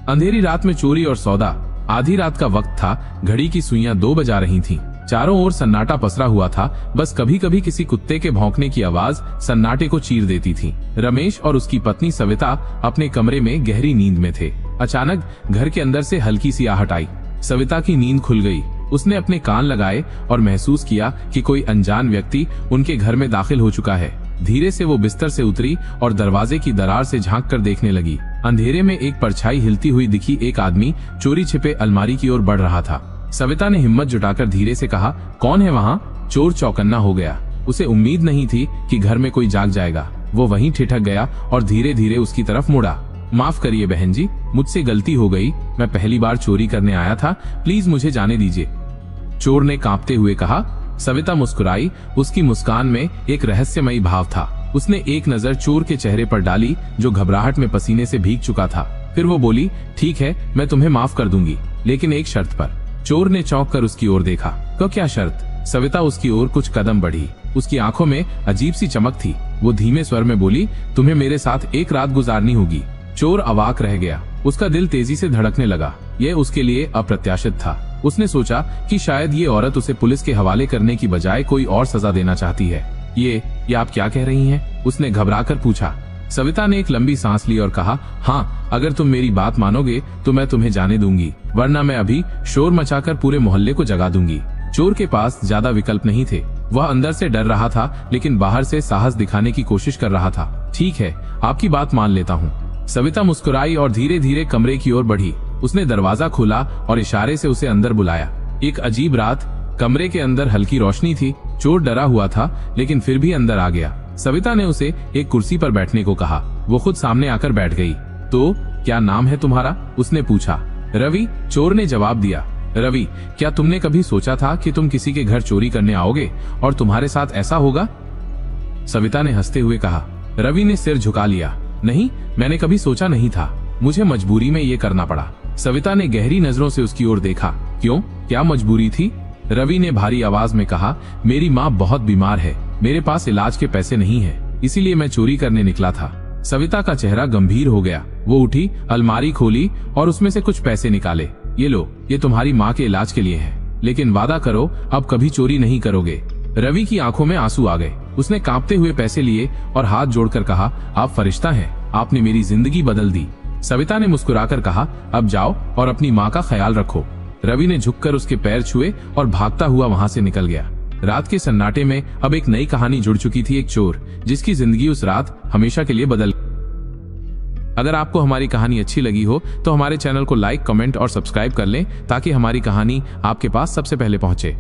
अंधेरी रात में चोरी और सौदा। आधी रात का वक्त था, घड़ी की सुइयां 2 बजा रही थीं। चारों ओर सन्नाटा पसरा हुआ था, बस कभी कभी किसी कुत्ते के भौंकने की आवाज सन्नाटे को चीर देती थी। रमेश और उसकी पत्नी सविता अपने कमरे में गहरी नींद में थे। अचानक घर के अंदर से हल्की सी आहट आई। सविता की नींद खुल गई। उसने अपने कान लगाए और महसूस किया कि कोई अनजान व्यक्ति उनके घर में दाखिल हो चुका है। धीरे से वो बिस्तर से उतरी और दरवाजे की दरार से झांक कर देखने लगी। अंधेरे में एक परछाई हिलती हुई दिखी। एक आदमी चोरी छिपे अलमारी की ओर बढ़ रहा था। सविता ने हिम्मत जुटाकर धीरे से कहा, कौन है वहाँ? चोर चौकन्ना हो गया। उसे उम्मीद नहीं थी कि घर में कोई जाग जाएगा। वो वहीं ठिठक गया और धीरे धीरे उसकी तरफ मुड़ा। माफ करिए बहन जी, मुझसे गलती हो गई। मैं पहली बार चोरी करने आया था, प्लीज मुझे जाने दीजिए, चोर ने कांपते हुए कहा। सविता मुस्कुराई। उसकी मुस्कान में एक रहस्यमयी भाव था। उसने एक नजर चोर के चेहरे पर डाली, जो घबराहट में पसीने से भीग चुका था। फिर वो बोली, ठीक है, मैं तुम्हें माफ कर दूंगी, लेकिन एक शर्त पर। चोर ने चौंक कर उसकी ओर देखा। तो क्या शर्त? सविता उसकी ओर कुछ कदम बढ़ी। उसकी आंखों में अजीब सी चमक थी। वो धीमे स्वर में बोली, तुम्हें मेरे साथ एक रात गुजारनी होगी। चोर अवाक रह गया। उसका दिल तेजी से धड़कने लगा। यह उसके लिए अप्रत्याशित था। उसने सोचा कि शायद ये औरत उसे पुलिस के हवाले करने की बजाय कोई और सजा देना चाहती है। ये आप क्या कह रही हैं? उसने घबराकर पूछा। सविता ने एक लंबी सांस ली और कहा, हाँ, अगर तुम मेरी बात मानोगे तो मैं तुम्हें जाने दूंगी, वरना मैं अभी शोर मचाकर पूरे मोहल्ले को जगा दूंगी। चोर के पास ज्यादा विकल्प नहीं थे। वह अंदर से डर रहा था, लेकिन बाहर से साहस दिखाने की कोशिश कर रहा था। ठीक है, आपकी बात मान लेता हूँ। सविता मुस्कुराई और धीरे धीरे कमरे की ओर बढ़ी। उसने दरवाजा खोला और इशारे से उसे अंदर बुलाया। एक अजीब रात। कमरे के अंदर हल्की रोशनी थी। चोर डरा हुआ था, लेकिन फिर भी अंदर आ गया। सविता ने उसे एक कुर्सी पर बैठने को कहा। वो खुद सामने आकर बैठ गई। तो क्या नाम है तुम्हारा? उसने पूछा। रवि, चोर ने जवाब दिया। रवि, क्या तुमने कभी सोचा था कि तुम किसी के घर चोरी करने आओगे और तुम्हारे साथ ऐसा होगा? सविता ने हंसते हुए कहा। रवि ने सिर झुका लिया। नहीं, मैंने कभी सोचा नहीं था। मुझे मजबूरी में ये करना पड़ा। सविता ने गहरी नजरों से उसकी ओर देखा। क्यों? क्या मजबूरी थी? रवि ने भारी आवाज में कहा, मेरी माँ बहुत बीमार है, मेरे पास इलाज के पैसे नहीं है, इसीलिए मैं चोरी करने निकला था। सविता का चेहरा गंभीर हो गया। वो उठी, अलमारी खोली और उसमें से कुछ पैसे निकाले। ये लो, ये तुम्हारी माँ के इलाज के लिए है, लेकिन वादा करो अब कभी चोरी नहीं करोगे। रवि की आंखों में आंसू आ गए। उसने कांपते हुए पैसे लिए और हाथ जोड़कर कहा, आप फरिश्ता हैं, आपने मेरी जिंदगी बदल दी। सविता ने मुस्कुराकर कहा, अब जाओ और अपनी माँ का ख्याल रखो। रवि ने झुककर उसके पैर छुए और भागता हुआ वहां से निकल गया। रात के सन्नाटे में अब एक नई कहानी जुड़ चुकी थी। एक चोर जिसकी जिंदगी उस रात हमेशा के लिए बदल। अगर आपको हमारी कहानी अच्छी लगी हो तो हमारे चैनल को लाइक, कमेंट और सब्सक्राइब कर लें, ताकि हमारी कहानी आपके पास सबसे पहले पहुंचे।